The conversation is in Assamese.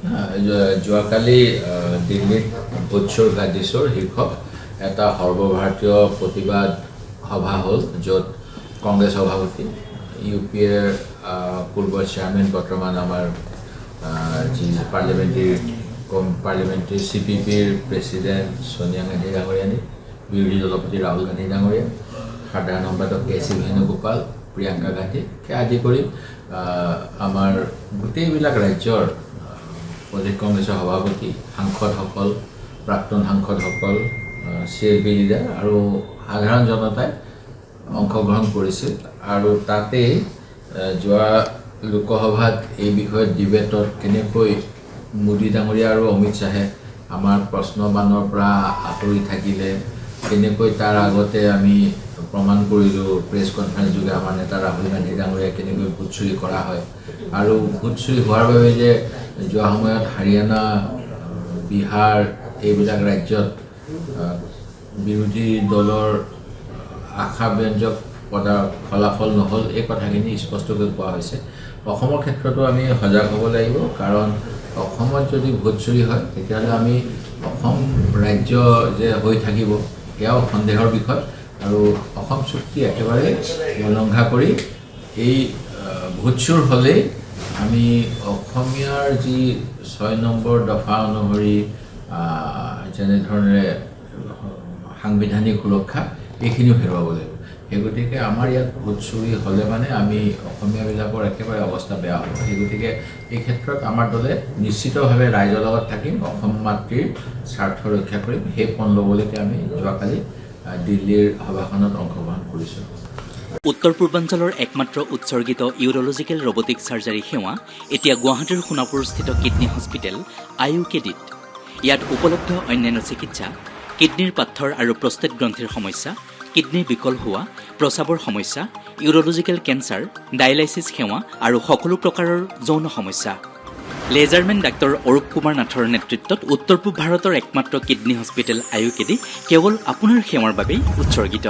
যোৱাকালি দিল্লীত ভোটচোৰ গাদিছৰ শীৰ্ষক এটা সৰ্বভাৰতীয় প্ৰতিবাদ সভা হ'ল, য'ত কংগ্ৰেছ সভাপতি ইউ পি এৰ পূৰ্বৰ চেয়াৰমেন বৰ্তমান আমাৰ যি পাৰ্লিমেণ্টাৰী চি পি পিৰ প্ৰেচিডেণ্ট ছোনিয়া গান্ধী ডাঙৰীয়ানী, বিৰোধী দলপতি ৰাহুল গান্ধী ডাঙৰীয়া, সাধাৰণ সম্পাদক কে চি বেণুগোপাল, প্ৰিয়ংকা গান্ধীকে আদি কৰি আমাৰ গোটেইবিলাক ৰাজ্যৰ প্ৰদেশ কংগ্ৰেছৰ সভাপতি, সাংসদসকল, প্ৰাক্তন সাংসদসকল, চি এল পি লিডাৰ আৰু সাধাৰণ জনতাই অংশগ্ৰহণ কৰিছিল। আৰু তাতেই যোৱা লোকসভাত এই বিষয়ত ডিবেটত কেনেকৈ মোদী ডাঙৰীয়া আৰু অমিত শ্বাহে আমাৰ প্ৰশ্নবাণৰ পৰা আঁতৰি থাকিলে, কেনেকৈ তাৰ আগতে আমি প্ৰমাণ কৰিলোঁ প্ৰেছ কনফাৰেন্স যোগে আমাৰ নেতা ৰাহুল গান্ধী ডাঙৰীয়া কেনেকৈ ভোট চুৰি কৰা হয়, আৰু ভোট চুৰি হোৱাৰ বাবে যে যোৱা সময়ত হাৰিয়ানা, বিহাৰ এইবিলাক ৰাজ্যত বিৰোধী দলৰ আশাব্যঞ্জক ফলাফল নহ'ল, এই কথাখিনি স্পষ্টকৈ কোৱা হৈছে। অসমৰ ক্ষেত্ৰতো আমি সজাগ হ'ব লাগিব, কাৰণ অসমত যদি ভোট চুৰি হয় তেতিয়াহ'লে আমি অসম ৰাজ্য যে হৈ থাকিব সেয়াও সন্দেহৰ বিষয়। আৰু অসম চুক্তি একেবাৰে উলংঘা কৰি এই ভোট চুৰ হ'লেই আমি অসমীয়াৰ যি 6 নম্বৰ দফা অনুসৰি যেনেধৰণে সাংবিধানিক সুৰক্ষা এইখিনিও হেৰুৱাব লাগিব। সেই গতিকে আমাৰ ইয়াত ভোট চুৰি হ'লে মানে আমি অসমীয়াবিলাকৰ একেবাৰে অৱস্থা বেয়া হ'ব। সেই গতিকে এই ক্ষেত্ৰত আমাৰ দলে নিশ্চিতভাৱে ৰাইজৰ লগত থাকিম, অসম মাতৃৰ স্বাৰ্থ ৰক্ষা কৰিম। সেই পণ ল'বলৈকে আমি যোৱাকালি দিল্লীৰ সভাখনত অংশগ্ৰহণ কৰিছোঁ। উত্তৰ পূৰ্বাঞ্চলৰ একমাত্ৰ উৎসৰ্গিত ইউৰলজিকেল ৰবটিক চাৰ্জাৰী সেৱা এতিয়া গুৱাহাটীৰ সোণাপুৰস্থিত কিডনী হস্পিটেল IUKDত। ইয়াত উপলব্ধ অন্যান্য চিকিৎসা, কিডনীৰ পাথৰ আৰু প্ৰষ্টেট গ্ৰন্থিৰ সমস্যা, কিডনী বিকল হোৱা, প্ৰস্ৰাৱৰ সমস্যা, ইউৰলজিকেল কেঞ্চাৰ, ডায়েলাইচিছ সেৱা আৰু সকলো প্ৰকাৰৰ যৌন সমস্যা। লেজাৰমেন ডাক্তৰ অৰূপ কুমাৰ নাথৰ নেতৃত্বত উত্তৰ পূব ভাৰতৰ একমাত্ৰ কিডনী হস্পিটেল IUKD কেৱল আপোনাৰ সেৱাৰ বাবেই উৎসৰ্গিত।